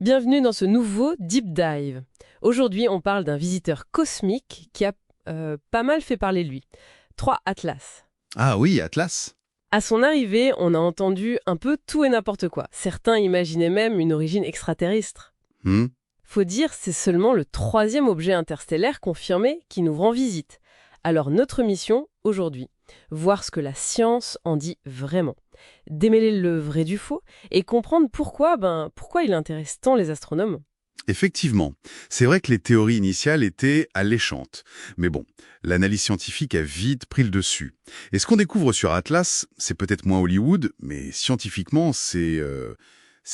Bienvenue dans ce nouveau Deep Dive. Aujourd'hui, on parle d'un visiteur cosmique qui a pas mal fait parler de lui. 3 Atlas. Ah oui, Atlas. À son arrivée, on a entendu un peu tout et n'importe quoi. Certains imaginaient même une origine extraterrestre. Hmm. Faut dire, c'est seulement le 3e objet interstellaire confirmé qui nous rend visite. Alors notre mission, aujourd'hui, voir ce que la science en dit vraiment. Démêler le vrai du faux et comprendre pourquoi il intéresse tant les astronomes. Effectivement, c'est vrai que les théories initiales étaient alléchantes. Mais bon, l'analyse scientifique a vite pris le dessus. Et ce qu'on découvre sur Atlas, c'est peut-être moins Hollywood, mais scientifiquement, c'est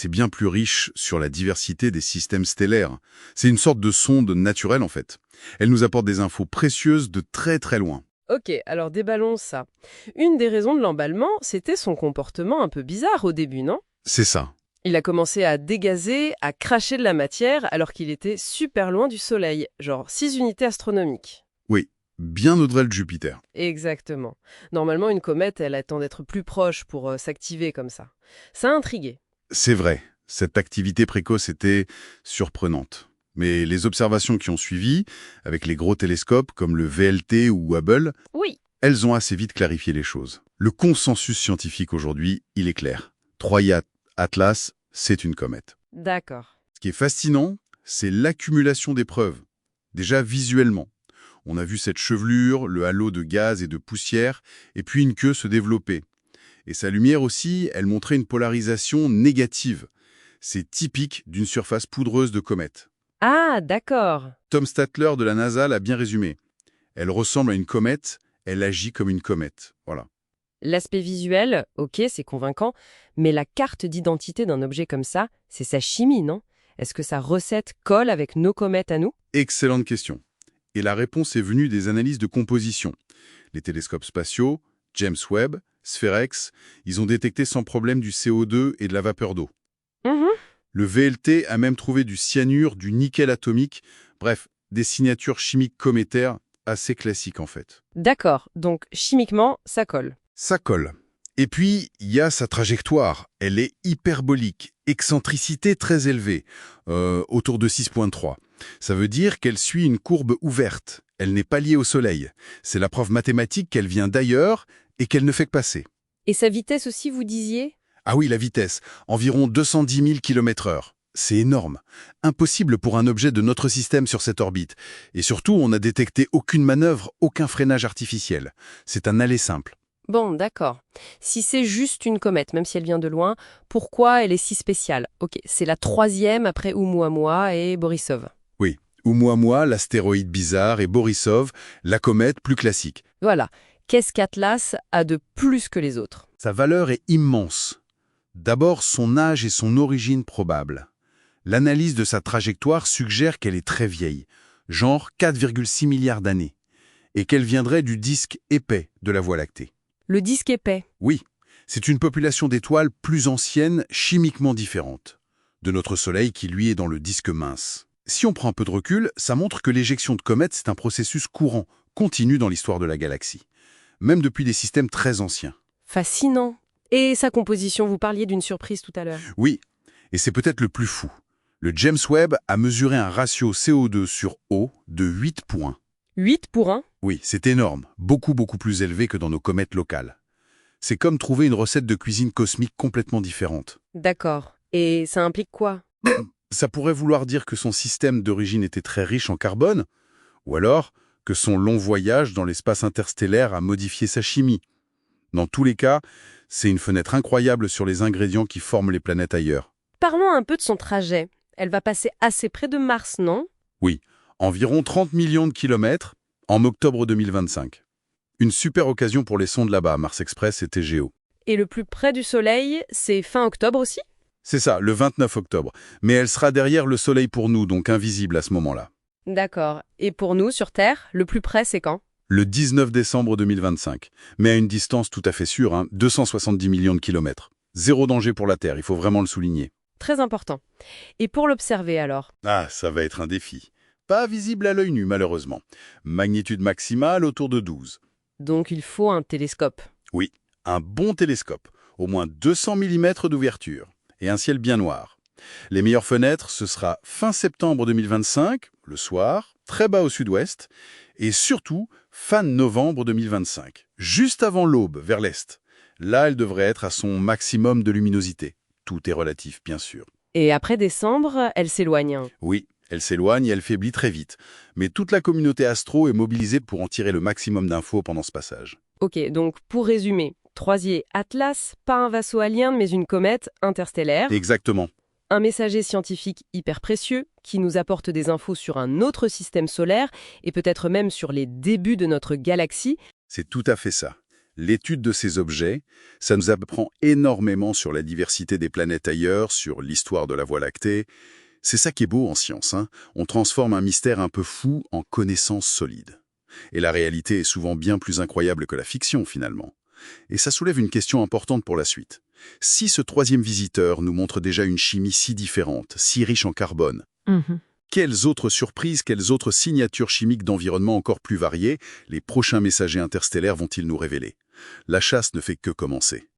bien plus riche sur la diversité des systèmes stellaires. C'est une sorte de sonde naturelle, en fait. Elle nous apporte des infos précieuses de très très loin. Ok, alors déballons ça. Une des raisons de l'emballement, c'était son comportement un peu bizarre au début, non? C'est ça. Il a commencé à dégazer, à cracher de la matière alors qu'il était super loin du Soleil, genre 6 unités astronomiques. Oui, bien au-delà de Jupiter. Exactement. Normalement, une comète, elle attend d'être plus proche pour s'activer comme ça. Ça a intrigué. C'est vrai, cette activité précoce était surprenante. Mais les observations qui ont suivi, avec les gros télescopes comme le VLT ou Hubble, Oui. elles ont assez vite clarifié les choses. Le consensus scientifique aujourd'hui, il est clair. Troyat Atlas, c'est une comète. D'accord. Ce qui est fascinant, c'est l'accumulation des preuves. Déjà visuellement. On a vu cette chevelure, le halo de gaz et de poussière, et puis une queue se développer. Et sa lumière aussi, elle montrait une polarisation négative. C'est typique d'une surface poudreuse de comète. Ah, d'accord. Tom Statler de la NASA l'a bien résumé. Elle ressemble à une comète, elle agit comme une comète. Voilà. L'aspect visuel, ok, c'est convaincant, mais la carte d'identité d'un objet comme ça, c'est sa chimie, non? Est-ce que sa recette colle avec nos comètes à nous? Excellente question. Et la réponse est venue des analyses de composition. Les télescopes spatiaux, James Webb, Spherex, ils ont détecté sans problème du CO2 et de la vapeur d'eau. Mhm. Le VLT a même trouvé du cyanure, du nickel atomique, bref, des signatures chimiques cométaires assez classiques en fait. D'accord, donc chimiquement, ça colle. Ça colle. Et puis, il y a sa trajectoire. Elle est hyperbolique, excentricité très élevée, autour de 6,3. Ça veut dire qu'elle suit une courbe ouverte. Elle n'est pas liée au Soleil. C'est la preuve mathématique qu'elle vient d'ailleurs et qu'elle ne fait que passer. Et sa vitesse aussi, vous disiez? Ah oui, la vitesse, environ 210 000 km/h. C'est énorme. Impossible pour un objet de notre système sur cette orbite. Et surtout, on n'a détecté aucune manœuvre, aucun freinage artificiel. C'est un aller simple. Bon, d'accord. Si c'est juste une comète, même si elle vient de loin, pourquoi elle est si spéciale? Ok, c'est la 3e après Oumuamua et Borisov. Oui. Oumuamua, l'astéroïde bizarre, et Borisov, la comète plus classique. Voilà. Qu'est-ce qu'Atlas a de plus que les autres? Sa valeur est immense. D'abord, son âge et son origine probable. L'analyse de sa trajectoire suggère qu'elle est très vieille, genre 4,6 milliards d'années, et qu'elle viendrait du disque épais de la Voie lactée. Le disque épais. Oui, c'est une population d'étoiles plus anciennes, chimiquement différentes, de notre Soleil qui lui est dans le disque mince. Si on prend un peu de recul, ça montre que l'éjection de comètes, c'est un processus courant, continu dans l'histoire de la galaxie, même depuis des systèmes très anciens. Fascinant. Et sa composition, vous parliez d'une surprise tout à l'heure. Oui, et c'est peut-être le plus fou. Le James Webb a mesuré un ratio CO2 sur eau de 8 points. 8 pour 1. Oui, c'est énorme, beaucoup plus élevé que dans nos comètes locales. C'est comme trouver une recette de cuisine cosmique complètement différente. D'accord. Et ça implique quoi? Ça pourrait vouloir dire que son système d'origine était très riche en carbone, ou alors que son long voyage dans l'espace interstellaire a modifié sa chimie. Dans tous les cas, c'est une fenêtre incroyable sur les ingrédients qui forment les planètes ailleurs. Parlons un peu de son trajet. Elle va passer assez près de Mars, non? Oui, environ 30 millions de kilomètres en octobre 2025. Une super occasion pour les sondes là-bas, Mars Express et TGO. Et le plus près du Soleil, c'est fin octobre aussi? C'est ça, le 29 octobre. Mais elle sera derrière le Soleil pour nous, donc invisible à ce moment-là. D'accord. Et pour nous, sur Terre, le plus près, c'est quand? Le 19 décembre 2025. Mais à une distance tout à fait sûre, 270 millions de kilomètres. Zéro danger pour la Terre, il faut vraiment le souligner. Très important. Et pour l'observer alors? Ah, ça va être un défi. Pas visible à l'œil nu, malheureusement. Magnitude maximale autour de 12. Donc il faut un télescope. Oui, un bon télescope. Au moins 200 mm d'ouverture. Et un ciel bien noir. Les meilleures fenêtres, ce sera fin septembre 2025, le soir, très bas au sud-ouest, et surtout fin novembre 2025, juste avant l'aube, vers l'est. Là, elle devrait être à son maximum de luminosité. Tout est relatif, bien sûr. Et après décembre, elle s'éloigne. Oui, elle s'éloigne et elle faiblit très vite. Mais toute la communauté astro est mobilisée pour en tirer le maximum d'infos pendant ce passage. Ok, donc pour résumer, Troisier Atlas, pas un vaisseau alien mais une comète interstellaire. Exactement. Un messager scientifique hyper précieux qui nous apporte des infos sur un autre système solaire et peut-être même sur les débuts de notre galaxie. C'est tout à fait ça. L'étude de ces objets, ça nous apprend énormément sur la diversité des planètes ailleurs, sur l'histoire de la Voie lactée. C'est ça qui est beau en science, hein. On transforme un mystère un peu fou en connaissance solide. Et la réalité est souvent bien plus incroyable que la fiction, finalement. Et ça soulève une question importante pour la suite. Si ce troisième visiteur nous montre déjà une chimie si différente, si riche en carbone, quelles autres surprises, quelles autres signatures chimiques d'environnement encore plus variées les prochains messagers interstellaires vont-ils nous révéler? La chasse ne fait que commencer.